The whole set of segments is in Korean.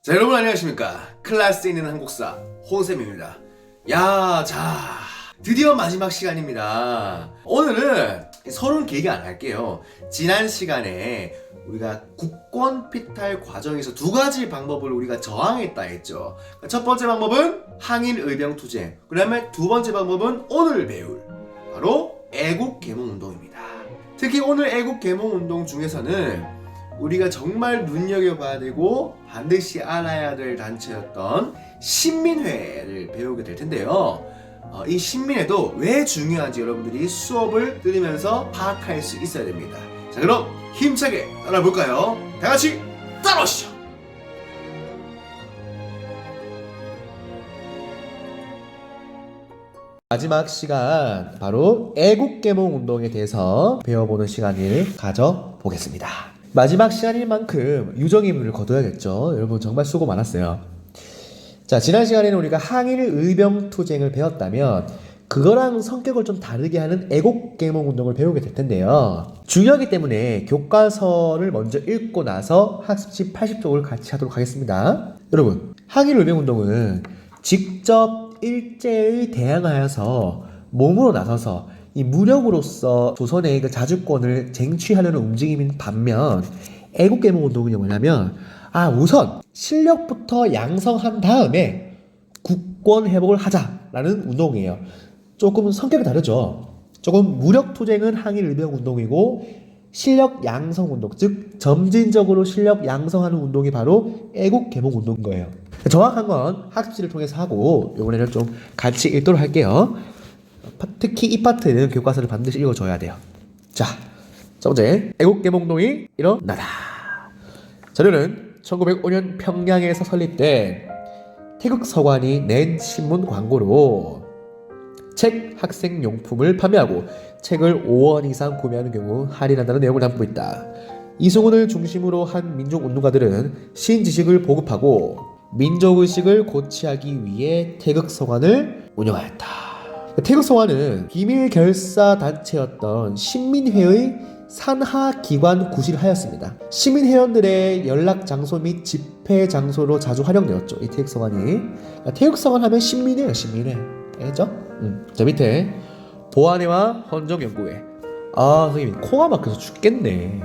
자, 여러분 안녕하십니까. 클래스 있는 한국사 홍쌤입니다. 드디어 마지막 시간입니다. 오늘은 서론 길게 안 할게요. 지난 시간에 우리가 국권 피탈 과정에서 두 가지 방법을 우리가 저항했다 했죠. 첫 번째 방법은 항일 의병 투쟁, 그 다음에 두 번째 방법은 오늘 배울 바로 애국 계몽 운동입니다. 특히 오늘 애국 계몽 운동 중에서는 우리가 정말 눈여겨봐야 되고 반드시 알아야 될 단체였던 신민회를 배우게 될 텐데요. 이 신민회도 왜 중요한지 여러분들이 수업을 들으면서 파악할 수 있어야 됩니다. 자, 그럼 힘차게 따라볼까요? 다 같이 따라오시죠. 마지막 시간 바로 애국계몽 운동에 대해서 배워보는 시간을 가져보겠습니다. 마지막 시간인 만큼 유정의 의무를 거둬야겠죠. 여러분 정말 수고 많았어요. 자, 지난 시간에는 우리가 항일 의병 투쟁을 배웠다면 그거랑 성격을 좀 다르게 하는 애국계몽 운동을 배우게 될 텐데요. 중요하기 때문에 교과서를 먼저 읽고 나서 학습지 80쪽을 같이 하도록 하겠습니다. 여러분, 항일 의병 운동은 직접 일제에 대항하여서 몸으로 나서서 이 무력으로서 조선의 그 자주권을 쟁취하려는 움직임인 반면 애국계몽 운동은 뭐냐면 우선 실력부터 양성한 다음에 국권 회복을 하자라는 운동이에요. 조금 성격이 다르죠. 조금 무력 투쟁은 항일 의병 운동이고 실력 양성 운동, 즉 점진적으로 실력 양성하는 운동이 바로 애국계몽 운동인 거예요. 정확한 건 학습지를 통해서 하고 이번에는 좀 같이 읽도록 할게요. 특히 이 파트는 교과서를 반드시 읽어줘야 돼요. 자, 첫 번째, 애국계몽운동이 일어나다. 자료는 1905년 평양에서 설립된 태극서관이 낸 신문 광고로 책, 학생용품을 판매하고 책을 5원 이상 구매하는 경우 할인한다는 내용을 담고 있다. 이승훈을 중심으로 한 민족운동가들은 신지식을 보급하고 민족의식을 고취하기 위해 태극서관을 운영하였다. 태극서관은 비밀결사단체였던 신민회의 산하기관 구실을 하였습니다. 시민회원들의 연락장소 및 집회장소로 자주 활용되었죠. 이 태극서관이. 태극서관 하면 신민회예요. 신민회. 알겠죠? 자, 밑에 보안회와 헌정연구회. 선생님 코가 막혀서 죽겠네.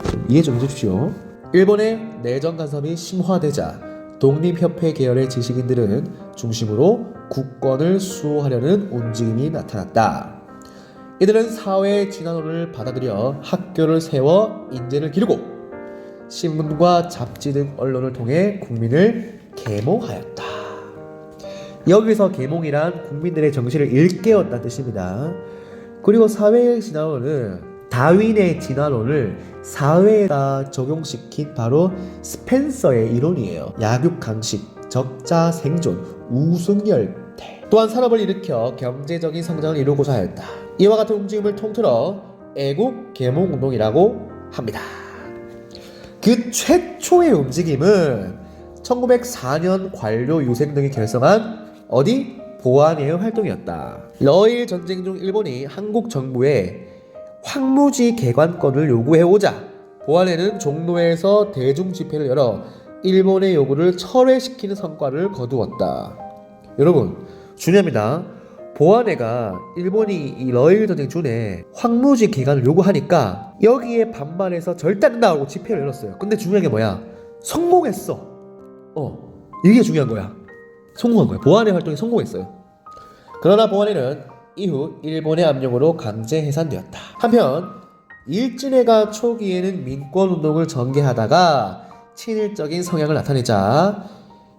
좀 이해 좀 해주십시오. 일본의 내정 간섭이 심화되자 독립협회 계열의 지식인들은 중심으로 국권을 수호하려는 움직임이 나타났다. 이들은 사회의 진화론을 받아들여 학교를 세워 인재를 기르고 신문과 잡지 등 언론을 통해 국민을 계몽하였다. 여기서 계몽이란 국민들의 정신을 일깨웠다는 뜻입니다. 그리고 사회의 진화론은 다윈의 진화론을 사회에다 적용시킨 바로 스펜서의 이론이에요. 약육강식, 적자생존, 우승열대. 또한 산업을 일으켜 경제적인 성장을 이루고자 하였다. 이와 같은 움직임을 통틀어 애국계몽운동이라고 합니다. 그 최초의 움직임은 1904년 관료 유생 등이 결성한 보안회의 활동이었다. 러일 전쟁 중 일본이 한국 정부에 황무지 개관권을 요구해오자 보안회는 종로에서 대중 집회를 열어 일본의 요구를 철회시키는 성과를 거두었다. 여러분, 중요합니다. 보안회가 일본이 이 러일 전쟁 중에 황무지 개관을 요구하니까 여기에 반발해서 절대 안 된다고 집회를 열었어요. 근데 중요한 게 뭐야? 성공했어. 이게 중요한 거야. 성공한 거야. 보안회 활동이 성공했어요. 그러나 보안회는 이후 일본의 압력으로 강제 해산되었다. 한편 일진회가 초기에는 민권운동을 전개하다가 친일적인 성향을 나타내자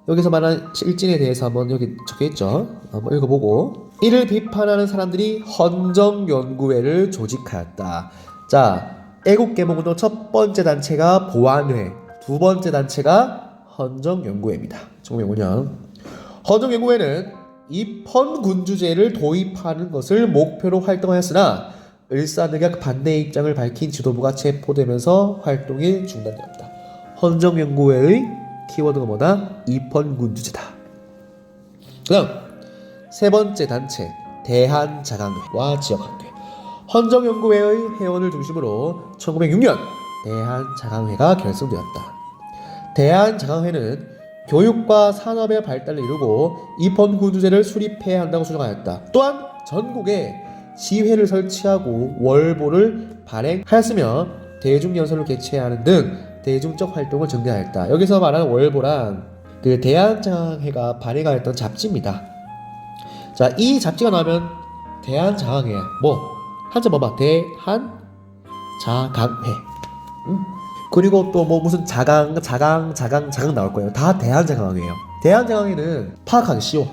여기서 말하는 일진에 대해서 한번 여기 적혀있죠. 한번 읽어보고 이를 비판하는 사람들이 헌정연구회를 조직하였다. 자, 애국계몽운동 첫 번째 단체가 보안회, 두 번째 단체가 헌정연구회입니다. 1905년 헌정연구회는 입헌군주제를 도입하는 것을 목표로 활동하였으나 을사늑약 반대 입장을 밝힌 지도부가 체포되면서 활동이 중단되었다. 헌정연구회의 키워드가 뭐다? 입헌군주제다. 그 다음 세 번째 단체 대한자강회와 지역학회. 헌정연구회의 회원을 중심으로 1906년 대한자강회가 결성되었다. 대한장항회는 교육과 산업의 발달을 이루고 입헌군주제를 수립해야 한다고 주장하였다. 또한 전국에 지회를 설치하고 월보를 발행하였으며 대중연설을 개최해야 하는 등 대중적 활동을 전개하였다. 여기서 말하는 월보란 그 대한장항회가 발행하였던 잡지입니다. 자, 이 잡지가 나오면 대한장항회야. 한자 봐봐. 대한자강회. 그리고 또 무슨 자강 나올 거예요. 다 대한장항회예요. 대한장항회는 파악하기 쉬워.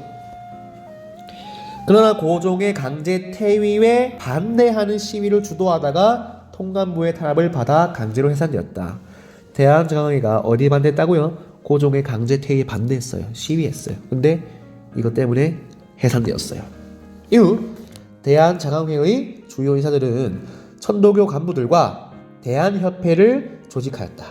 그러나 고종의 강제 퇴위에 반대하는 시위를 주도하다가 통감부의 탄압을 받아 강제로 해산되었다. 대한장항회가 어디 반대했다고요? 고종의 강제 퇴위에 반대했어요. 시위했어요. 근데 이것 때문에 해산되었어요. 이후 대한장항회의 주요 인사들은 천도교 간부들과 대한협회를 조직하였다.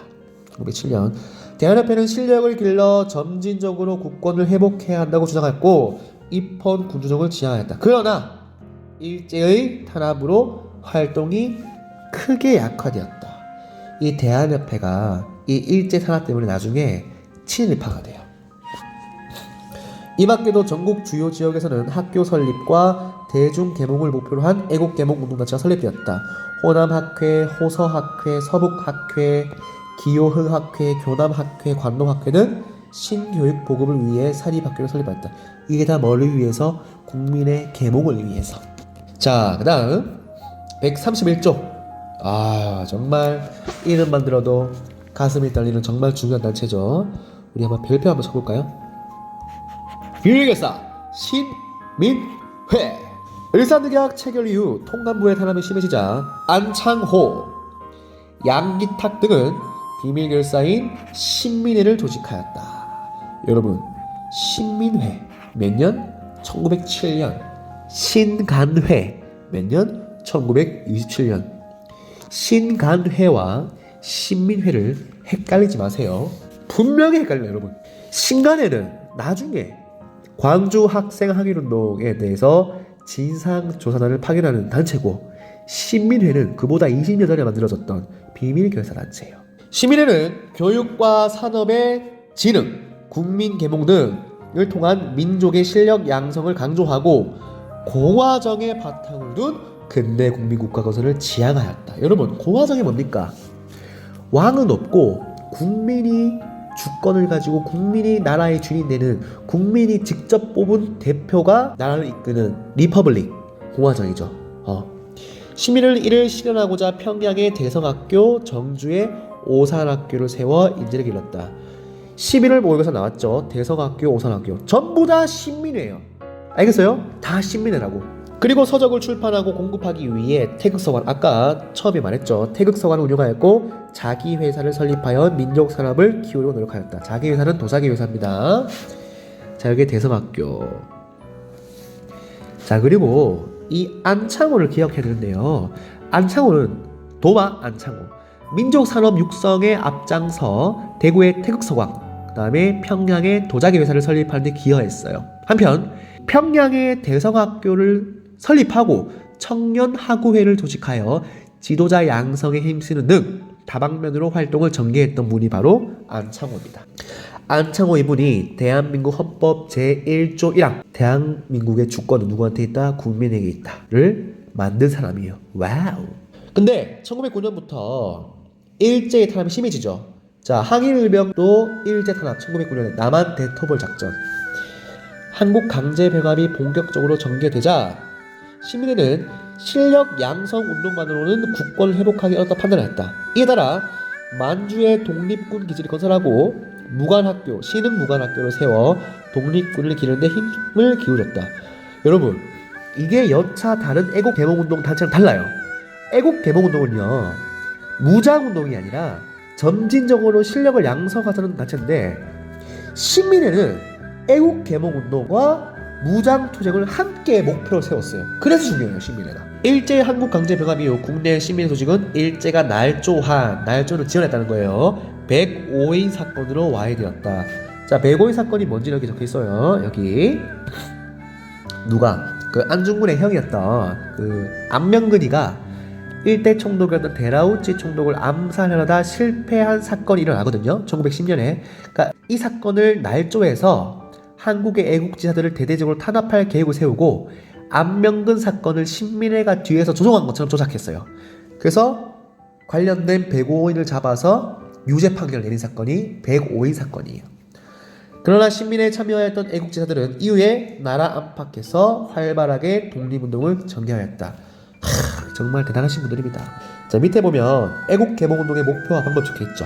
1907년 대한협회는 실력을 길러 점진적으로 국권을 회복해야 한다고 주장했고 입헌 군주정을 지향하였다. 그러나 일제의 탄압으로 활동이 크게 약화되었다. 이 대한협회가 이 일제 탄압 때문에 나중에 친일파가 돼요. 이 밖에도 전국 주요 지역에서는 학교 설립과 대중 계몽을 목표로 한 애국 계몽 운동단체가 설립되었다. 호남학회, 호서학회, 서북학회, 기요흥학회, 교남학회, 관농학회는 신교육 보급을 위해 사립학교를 설립하였다. 이게 다 뭐를 위해서? 국민의 계몽을 위해서. 자, 그 다음 131조. 정말 이름만 들어도 가슴이 떨리는 정말 중요한 단체죠. 우리 한번 별표 한번 쳐볼까요? 비밀결사 신민회. 을사늑약 체결 이후 통감부의 탄압이 심해지자 안창호, 양기탁 등은 비밀결사인 신민회를 조직하였다. 여러분, 신민회 몇 년? 1907년. 신간회 몇 년? 1927년. 신간회와 신민회를 헷갈리지 마세요. 분명히 헷갈려요, 여러분. 신간회는 나중에 광주 학생 항일운동에 대해서 진상조사단을 파견하는 단체고, 신민회는 그보다 20년 전에 만들어졌던 비밀결사단체예요. 신민회는 교육과 산업의 진흥, 국민계몽 등을 통한 민족의 실력 양성을 강조하고 공화정의 바탕을 둔 근대 국민국가 건설을 지향하였다. 여러분, 공화정이 뭡니까? 왕은 없고 국민이 주권을 가지고 국민이 나라의 주인이 되는, 국민이 직접 뽑은 대표가 나라를 이끄는 리퍼블릭, 공화정이죠. 시민은 이를 실현하고자 평양에 대성학교, 정주에 오산학교를 세워 인재를 길렀다. 시민을 모의고사 나왔죠. 대성학교, 오산학교 전부 다 신민회예요. 알겠어요? 다 신민회라고. 그리고 서적을 출판하고 공급하기 위해 태극서관, 아까 처음에 말했죠. 태극서관을 운영하였고 자기 회사를 설립하여 민족 산업을 키우려고 노력하였다. 자기 회사는 도자기 회사입니다. 자, 여기 대성학교. 자, 그리고 이 안창호를 기억해야 되는데요. 안창호는 도마 안창호, 민족 산업 육성에 앞장서 대구의 태극서관, 그 다음에 평양의 도자기 회사를 설립하는 데 기여했어요. 한편 평양의 대성학교를 설립하고 청년학우회를 조직하여 지도자 양성에 힘쓰는 등 다방면으로 활동을 전개했던 분이 바로 안창호입니다. 안창호 이분이 대한민국 헌법 제1조 1항 대한민국의 주권은 누구한테 있다? 국민에게 있다를 만든 사람이에요. 와우. 근데 1909년부터 일제의 탄압이 심해지죠. 자, 항일일병도 일제 탄압, 1909년에 남한 대토벌 작전, 한국 강제 병합이 본격적으로 전개되자 시민회는 실력 양성 운동만으로는 국권을 회복하기 어렵다 판단했다. 이에 따라 만주에 독립군 기지를 건설하고 무관학교, 신흥 무관학교를 세워 독립군을 기르는 데 힘을 기울였다. 여러분, 이게 여차 다른 애국개몽운동 단체랑 달라요. 애국개몽운동은요, 무장운동이 아니라 점진적으로 실력을 양성하자는 단체인데, 신민회는 애국개몽운동과 무장투쟁을 함께 목표로 세웠어요. 그래서 중요해요, 신민회가. 일제 한국 강제 병합 이후 국내 신민회 조직은 일제가 날조를 지원했다는 거예요. 105인 사건으로 와해되었다. 자, 105인 사건이 뭔지 여기 적혀 있어요. 여기 누가 그 안중근의 형이었던 그 안명근이가 일대 총독이었던 데라우치 총독을 암살하려다 실패한 사건이 일어나거든요. 1910년에. 그러니까 이 사건을 날조해서 한국의 애국지사들을 대대적으로 탄압할 계획을 세우고 안명근 사건을 신민회가 뒤에서 조종한 것처럼 조작했어요. 그래서 관련된 105인을 잡아서 유죄 판결을 내린 사건이 105인 사건이에요. 그러나 신민회에 참여했던 애국지사들은 이후에 나라 안팎에서 활발하게 독립운동을 전개하였다. 정말 대단하신 분들입니다. 자, 밑에 보면 애국개몽운동의 목표와 방법 적혀있죠.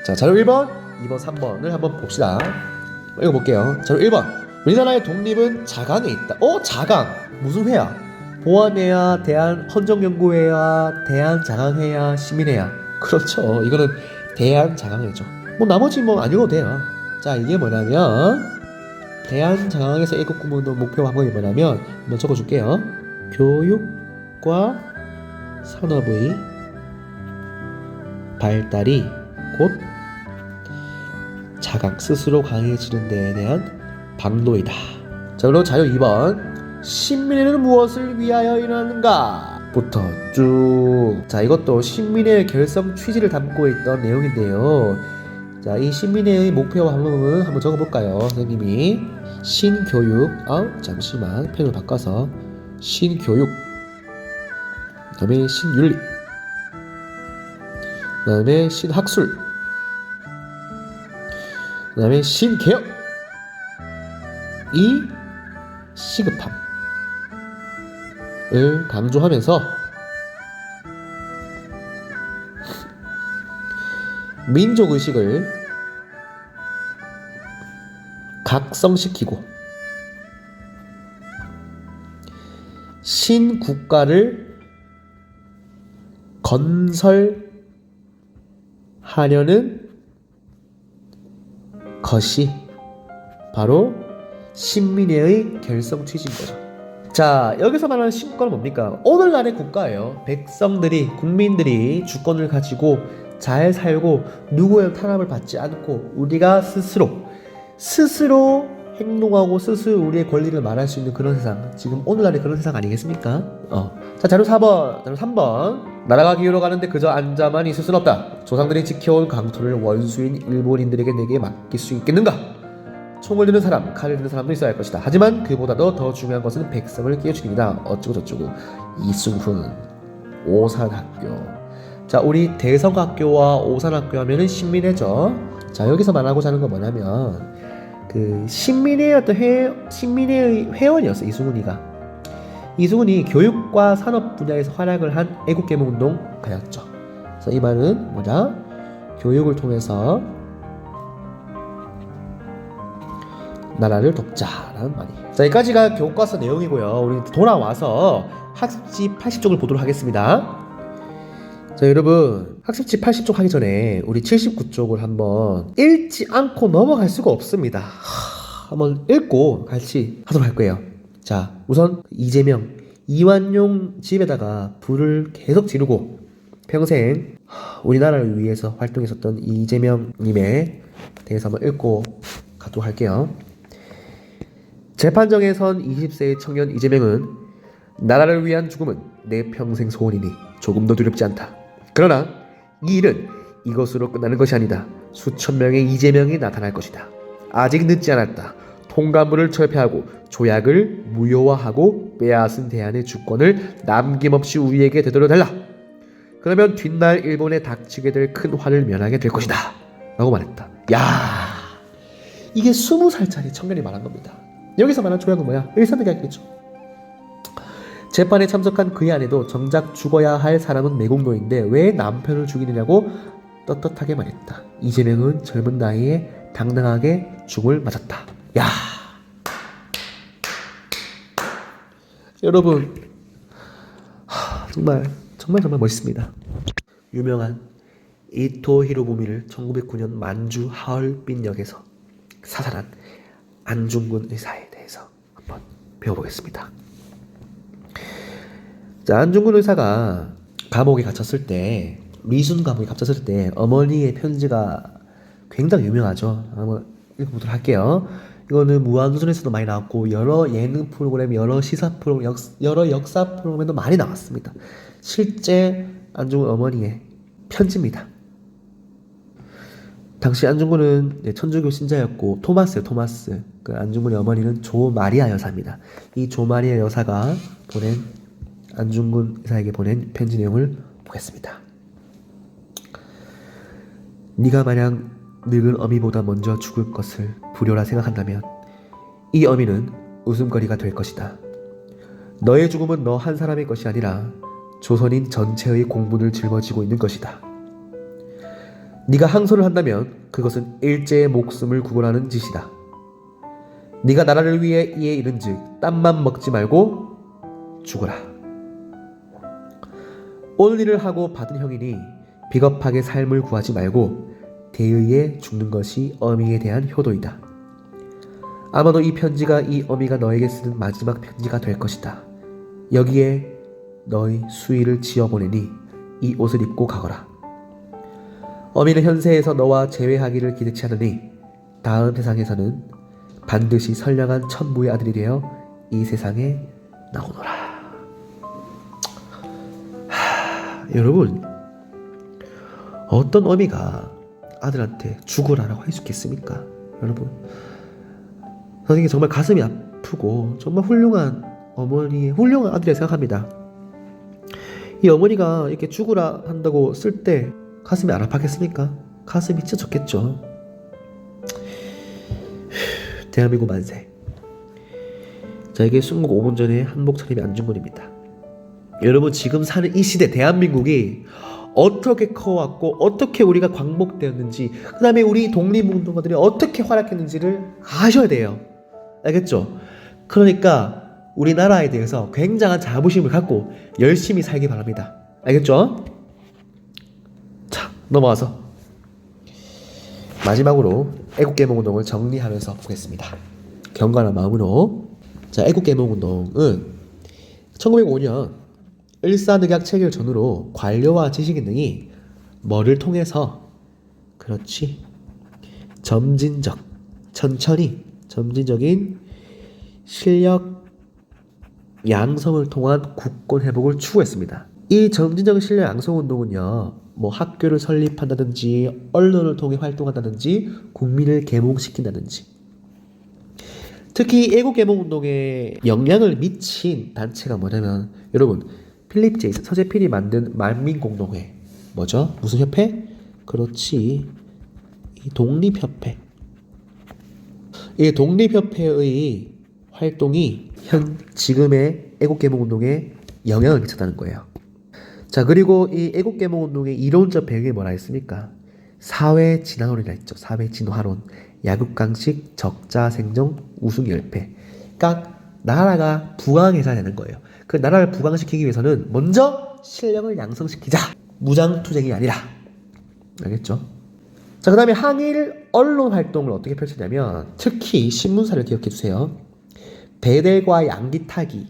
자, 자료 1번, 2번, 3번을 한번 봅시다. 읽어볼게요. 자료 1번. 우리나라의 독립은 자강에 있다. 자강. 무슨 회야? 보안회야, 대한헌정연구회야, 대한자강회야, 시민회야. 그렇죠. 이거는 대한자강회죠. 나머지 안 읽어도 돼요. 자, 이게 뭐냐면 대한자강에서 애국구문운동 목표와 방법이 뭐냐면 한번 적어줄게요. 교육과 산업의 발달이 곧 자강 스스로 강해지는 데에 대한 방도이다. 자, 그리고 자료 2번. 신민회는 무엇을 위하여 일어나는가? 부터 쭉. 자, 이것도 신민회의 결성 취지를 담고 있던 내용인데요. 자, 이 신민회의 목표와 방법은 한번 적어볼까요? 선생님이 신교육. 잠시만 펜을 바꿔서 신교육. 그 다음에 신윤리. 그 다음에 신학술. 그 다음에 신개혁. 이 시급함을 강조하면서 민족의식을 각성시키고 신국가를 건설하려는 것이 바로 신민회의 결성 취지인 거죠. 자, 여기서 말하는 신국가는 뭡니까? 오늘날의 국가예요. 백성들이, 국민들이 주권을 가지고 잘 살고 누구의 탄압을 받지 않고 우리가 스스로 행동하고 스스로 우리의 권리를 말할 수 있는 그런 세상. 지금 오늘날의 그런 세상 아니겠습니까? 자, 자료 4번, 자료 3번. 나라가 기울어 가는데 그저 앉아만 있을 순 없다. 조상들이 지켜온 강토를 원수인 일본인들에게 내게 맡길 수 있겠는가? 총을 드는 사람, 칼을 드는 사람도 있어야 할 것이다. 하지만 그보다도 더 중요한 것은 백성을 끼워주기이다. 어쩌고 저쩌고. 이승훈, 오산학교. 자, 우리 대성학교와 오산학교 하면은 신민회죠. 자, 여기서 말하고자 하는 건 뭐냐면 그 신민회의 회원이었어. 이승훈이 교육과 산업 분야에서 활약을 한 애국개몽운동가였죠. 그래서 이 말은 뭐냐? 교육을 통해서 나라를 돕자라는 말이에요. 자, 여기까지가 교과서 내용이고요. 우리 돌아와서 학습지 80쪽을 보도록 하겠습니다. 자, 여러분, 학습지 80쪽 하기 전에 우리 79쪽을 한번 읽지 않고 넘어갈 수가 없습니다. 한번 읽고 같이 하도록 할 거예요. 자, 우선 이재명, 이완용 집에다가 불을 계속 지르고 평생 우리나라를 위해서 활동했었던 이재명님에 대해서 한번 읽고 가도록 할게요. 재판정에 선 20세의 청년 이재명은 나라를 위한 죽음은 내 평생 소원이니 조금도 두렵지 않다. 그러나 이 일은 이것으로 끝나는 것이 아니다. 수천 명의 이재명이 나타날 것이다. 아직 늦지 않았다. 통감부를 철폐하고 조약을 무효화하고 빼앗은 대한의 주권을 남김없이 우리에게 되돌려달라. 그러면 뒷날 일본에 닥치게 될 큰 화를 면하게 될 것이다. 라고 말했다. 야, 이게 20살짜리 청년이 말한 겁니다. 여기서 말한 조약은 뭐야? 일산득약이겠죠. 재판에 참석한 그의 아내도 정작 죽어야 할 사람은 매국노인데 왜 남편을 죽이느냐고 떳떳하게 말했다. 이재명은 젊은 나이에 당당하게 죽을 맞았다. 야, 여러분, 정말 멋있습니다. 유명한 이토 히로부미를 1909년 만주 하얼빈역에서 사살한 안중근 의사에 대해서 한번 배워보겠습니다. 자, 안중근 의사가 감옥에 갇혔을 때, 미순 감옥에 갇혔을 때 어머니의 편지가 굉장히 유명하죠. 한번 읽어보도록 할게요. 이거는 무한도전에서도 많이 나왔고 여러 예능 프로그램, 여러 시사 프로그램, 여러 역사 프로그램에도 많이 나왔습니다. 실제 안중근 어머니의 편지입니다. 당시 안중근은 천주교 신자였고 토마스. 그 안중근의 어머니는 조마리아 여사입니다. 이 조마리아 여사가 보낸 안중근 의사에게 보낸 편지 내용을 보겠습니다. 네가 마냥 늙은 어미보다 먼저 죽을 것을 불효라 생각한다면 이 어미는 웃음거리가 될 것이다. 너의 죽음은 너 한 사람의 것이 아니라 조선인 전체의 공분을 짊어지고 있는 것이다. 네가 항소를 한다면 그것은 일제의 목숨을 구걸하는 짓이다. 네가 나라를 위해 이에 이른즉 땀만 먹지 말고 죽어라. 오늘 일을 하고 받은 형이니 비겁하게 삶을 구하지 말고 대의에 죽는 것이 어미에 대한 효도이다. 아마도 이 편지가 이 어미가 너에게 쓰는 마지막 편지가 될 것이다. 여기에 너의 수의를 지어보내니 이 옷을 입고 가거라. 어미는 현세에서 너와 재회하기를 기대치 않으니 다음 세상에서는 반드시 선량한 천부의 아들이 되어 이 세상에 나오노라. 여러분, 어떤 어미가 아들한테 죽으라라고 할 수 있겠습니까? 여러분, 선생님이 정말 가슴이 아프고 정말 훌륭한 어머니, 훌륭한 아들이라 생각합니다. 이 어머니가 이렇게 죽으라 한다고 쓸 때 가슴이 안 아팠겠습니까? 가슴이 찢어졌겠죠. 대한민국 만세. 자, 이게 순국 5분 전에 한복 차림의 안중근입니다. 여러분, 지금 사는 이 시대 대한민국이 어떻게 커왔고 어떻게 우리가 광복되었는지, 그 다음에 우리 독립운동가들이 어떻게 활약했는지를 아셔야 돼요. 알겠죠? 그러니까 우리나라에 대해서 굉장한 자부심을 갖고 열심히 살기 바랍니다. 알겠죠? 자, 넘어와서 마지막으로 애국개몽운동을 정리하면서 보겠습니다. 경건한 마음으로. 자, 애국개몽운동은 1905년 일사늑약 체결 전후로 관료와 지식인 등이 뭐를 통해서, 그렇지, 점진적인 실력 양성을 통한 국권 회복을 추구했습니다. 이 점진적인 실력 양성 운동은요, 뭐 학교를 설립한다든지 언론을 통해 활동한다든지 국민을 계몽시킨다든지, 특히 애국 계몽 운동에 영향을 미친 단체가 뭐냐면, 여러분, 필립 제이슨 서재필이 만든 만민공동회, 뭐죠? 무슨 협회? 그렇지, 이 독립협회. 이 독립협회의 활동이 지금의 애국개몽운동에 영향을 미쳤다는 거예요. 자, 그리고 이 애국개몽운동의 이론적 배경이 뭐라 했습니까? 사회진화론이라 했죠. 사회진화론, 야급강식, 적자생존, 우승열패. 그러니까 나라가 부강해져야 되는 거예요. 그 나라를 부강시키기 위해서는 먼저 실력을 양성시키자. 무장투쟁이 아니라. 알겠죠? 자, 그 다음에 항일 언론 활동을 어떻게 펼쳤냐면, 특히 신문사를 기억해주세요. 베델과 양기탁이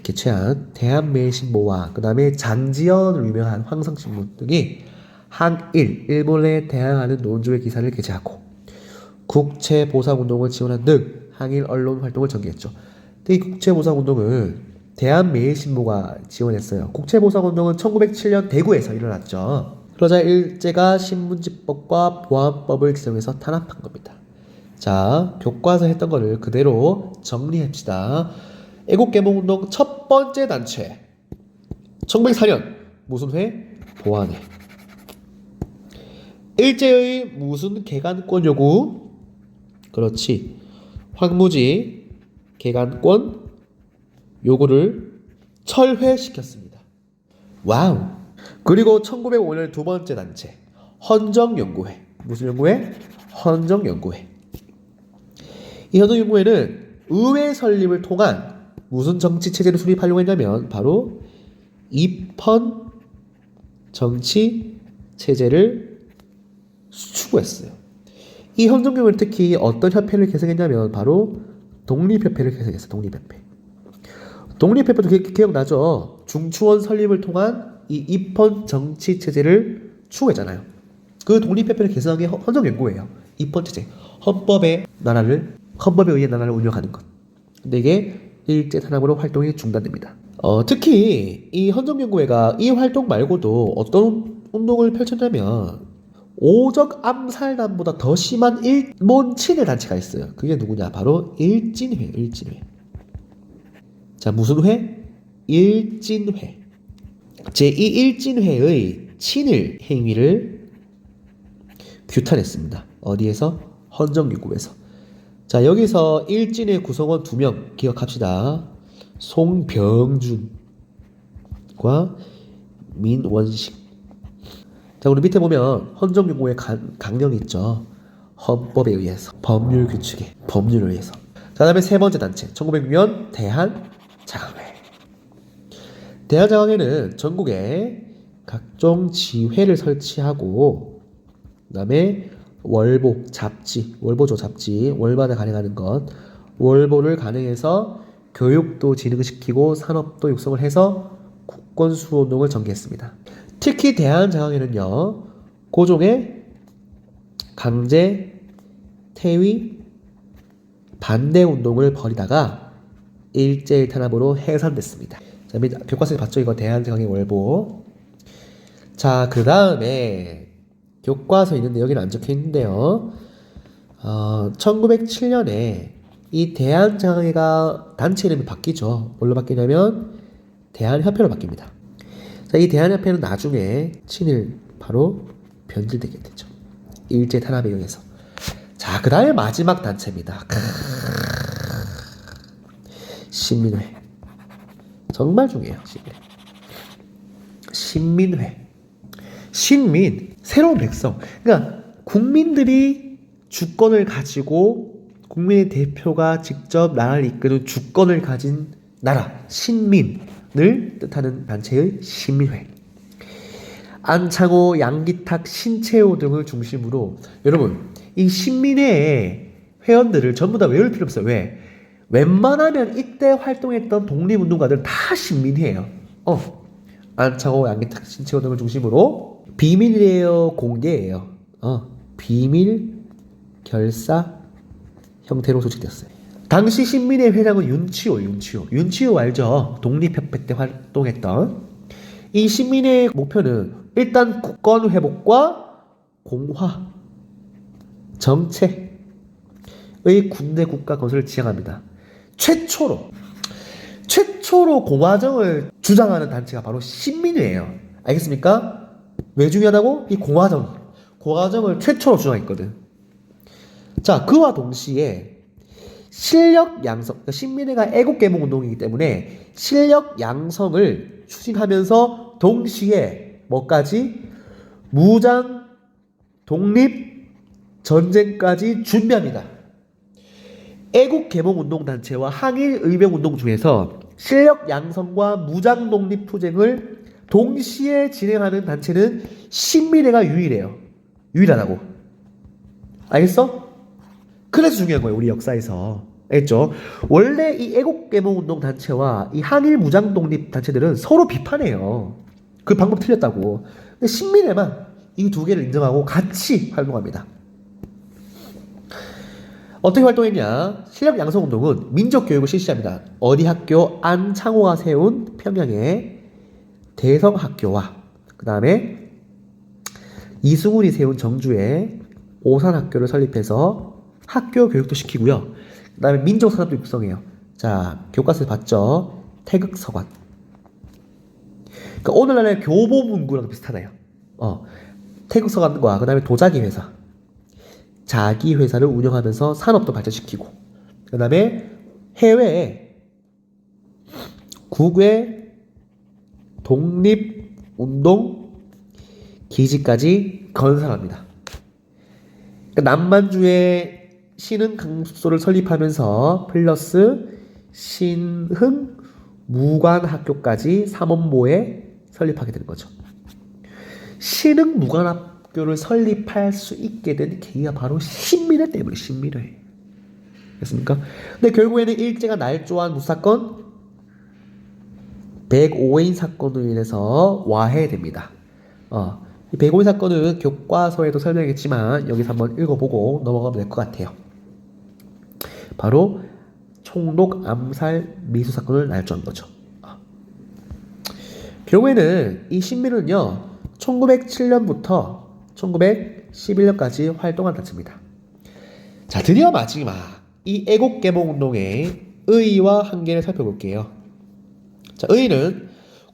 개최한 대한매일신보와 그 다음에 장지연으로 유명한 황성신문 등이 항일, 일본에 대항하는 논조의 기사를 게재하고 국채보상운동을 지원한 등 항일 언론 활동을 전개했죠. 이 국채보상운동을 대한매일신보가 지원했어요. 국채보상운동은 1907년 대구에서 일어났죠. 그러자 일제가 신문지법과 보안법을 제정해서 탄압한 겁니다. 자, 교과서 했던 거를 그대로 정리합시다. 애국개몽운동 첫 번째 단체, 1904년 무슨 회? 보안회. 일제의 무슨 개간권 요구? 그렇지, 황무지 개간권 요구를 철회시켰습니다. 와우. 그리고 1905년 두 번째 단체, 헌정연구회. 무슨 연구회? 헌정연구회. 이 헌정연구회는 의회 설립을 통한 무슨 정치체제를 수립하려고 했냐면 바로 입헌 정치체제를 추구했어요. 이 헌정연구회는 특히 어떤 협회를 개성했냐면 바로 독립협회를 개성했어요. 독립협회도 기억나죠? 중추원 설립을 통한 이 입헌 정치체제를 추구했잖아요. 그 독립협회를 개성한 게 헌정연구회예요. 입헌체제, 헌법에 나라를 헌법에 의해 나라를 운영하는 것. 근데 이게 일제 탄압으로 활동이 중단됩니다. 특히 이 헌정연구회가 이 활동 말고도 어떤 운동을 펼쳤냐면 오적 암살단보다 더 심한 일본 친일 단체가 있어요. 그게 누구냐? 바로 일진회. 일진회. 자, 무슨 회? 일진회. 제2 일진회의 친일 행위를 규탄했습니다. 어디에서? 헌정연구회에서. 자, 여기서 일진회 구성원 2명 기억합시다. 송병준과 민원식. 자, 우리 밑에 보면 헌정연구회 강령이 있죠. 헌법에 의해서, 법률 규칙에, 법률에 의해서. 자, 다음에 세 번째 단체, 1906년 대한장학회. 대한장학회는 전국에 각종 지회를 설치하고, 그 다음에 월보, 잡지, 월보죠, 잡지, 월마다 가능하는 것, 월보를 가능해서 교육도 진흥시키고 산업도 육성을 해서 국권수호운동을 전개했습니다. 특히 대한장학회는요, 고종의 강제 퇴위 반대 운동을 벌이다가 일제일 탄압으로 해산됐습니다. 자, 교과서에 봤죠? 이거 대한장학회 월보. 자, 그 다음에 교과서에 있는데 여기는 안 적혀 있는데요. 1907년에 이 대한장학회가 단체 이름이 바뀌죠. 뭘로 바뀌냐면 대한협회로 바뀝니다. 자, 이 대한협회는 나중에 친일 바로 변질되게 되죠. 일제 탄압에 의해서. 자, 그 다음에 마지막 단체입니다. 신민회. 정말 중요해요. 신민회. 신민, 새로운 백성. 그러니까 국민들이 주권을 가지고 국민의 대표가 직접 나라를 이끄는 주권을 가진 나라, 신민을 뜻하는 단체의 신민회. 안창호, 양기탁, 신채호 등을 중심으로 여러분 이 신민회의 회원들을 전부 다 외울 필요 없어요. 왜? 웬만하면 이때 활동했던 독립운동가들은 다 신민회예요. 안창호, 양기탁, 신채호 등을 중심으로 비밀이에요, 공개예요? 비밀 결사 형태로 조직됐어요. 당시 신민회 회장은 윤치호 알죠? 독립협회 때 활동했던. 이 신민회의 목표는 일단 국권 회복과 공화, 정체의 군대 국가 건설을 지향합니다. 최초로 공화정을 주장하는 단체가 바로 신민회예요. 알겠습니까? 왜 중요하다고? 이 공화정을 최초로 주장했거든. 자, 그와 동시에 실력 양성, 그러니까 신민회가 애국개몽운동이기 때문에 실력 양성을 추진하면서 동시에 뭐까지? 무장, 독립, 전쟁까지 준비합니다. 애국개몽운동단체와 항일의병운동 중에서 실력 양성과 무장 독립 투쟁을 동시에 진행하는 단체는 신민회가 유일하다고. 알겠어? 그래서 중요한 거예요, 우리 역사에서. 알겠죠? 원래 이 애국개몽운동 단체와 이 항일 무장 독립 단체들은 서로 비판해요. 그 방법 틀렸다고. 근데 신민회만 이 두 개를 인정하고 같이 활동합니다. 어떻게 활동했냐? 실력 양성 운동은 민족 교육을 실시합니다. 어디 학교? 안창호가 세운 평양의 대성학교와 그 다음에 이승훈이 세운 정주의 오산학교를 설립해서 학교 교육도 시키고요. 그 다음에 민족산업도 육성해요. 자, 교과서에 봤죠? 태극서관. 그러니까 오늘날의 교보문고랑 비슷하네요. 태극서관과 그 다음에 도자기 회사, 자기 회사를 운영하면서 산업도 발전시키고, 그 다음에 해외에 국외 독립운동 기지까지 건설합니다. 그러니까 남만주에 신흥 강습소를 설립하면서 플러스 신흥 무관학교까지 삼원모에 설립하게 되는 거죠. 신흥 무관학교를 설립할 수 있게 된 계기가 바로 신민회 때문에 신민회. 됐습니까? 근데 결국에는 일제가 날조한 무사건 105인 사건으로 인해서 와해됩니다. 이 105인 사건은 교과서에도 설명했지만 여기서 한번 읽어보고 넘어가면 될 것 같아요. 바로 총독 암살 미수 사건을 날조한 거죠. 결국에는 이 신민은요 1907년부터 1911년까지 활동한 단체입니다. 자, 드디어 마지막 이 애국개몽운동의 의의와 한계를 살펴볼게요. 자, 의의는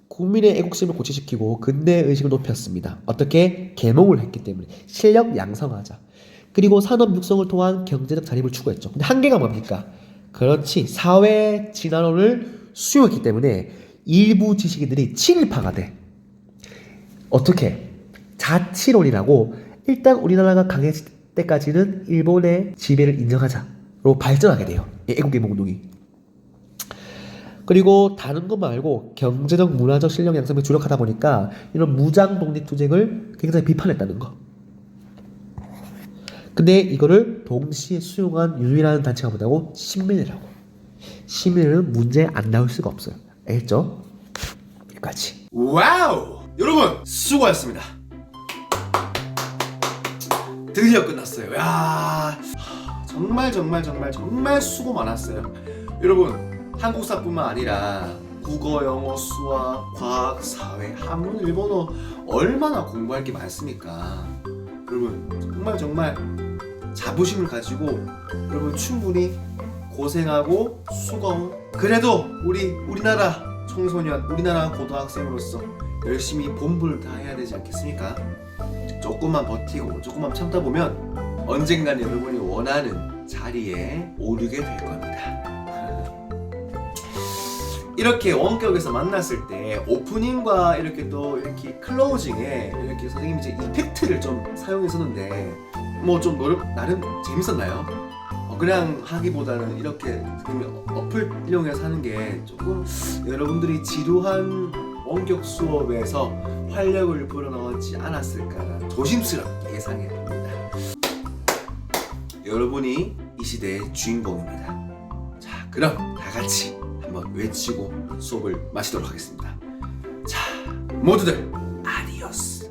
국민의 애국심을 고취시키고 근대의식을 높였습니다. 어떻게? 계몽을 했기 때문에 실력 양성하자. 그리고 산업 육성을 통한 경제적 자립을 추구했죠. 근데 한계가 뭡니까? 그렇지, 사회 진화론을 수용했기 때문에 일부 지식인들이 친일파가 돼. 어떻게? 자치론이라고 일단 우리나라가 강해질 때까지는 일본의 지배를 인정하자로 발전하게 돼요. 이 애국개몽운동이. 그리고 다른 것 말고 경제적 문화적 실력 양성에 주력하다 보니까 이런 무장 독립 투쟁을 굉장히 비판했다는 거. 근데 이거를 동시에 수용한 유일한 단체가 뭐냐고? 신민이라고. 신민은 문제 안 나올 수가 없어요. 알겠죠? 여기까지. 와우! 여러분 수고하셨습니다. 드디어 끝났어요. 야, 정말 수고 많았어요. 여러분 한국사뿐만 아니라 국어, 영어, 수학, 과학, 사회, 한문, 일본어 얼마나 공부할 게 많습니까? 여러분 정말 자부심을 가지고 여러분 충분히 고생하고 수고. 그래도 우리나라 청소년, 우리나라 고등학생으로서 열심히 본분을 다해야 되지 않겠습니까? 조금만 버티고 조금만 참다 보면 언젠간 여러분이 원하는 자리에 오르게 될 겁니다. 이렇게 원격에서 만났을 때 오프닝과 이렇게 또 이렇게 클로징에 이렇게 선생님이 이제 이펙트를 좀 사용했었는데 뭐 좀 나름 재밌었나요? 그냥 하기보다는 이렇게 어플 이용해서 하는 게 조금 여러분들이 지루한 원격 수업에서 활력을 불어넣지 않았을까라는 조심스럽게 예상해 봅니다. 여러분이 이 시대의 주인공입니다. 자, 그럼 다 같이 한번 외치고 수업을 마치도록 하겠습니다. 자, 모두들 아디오스.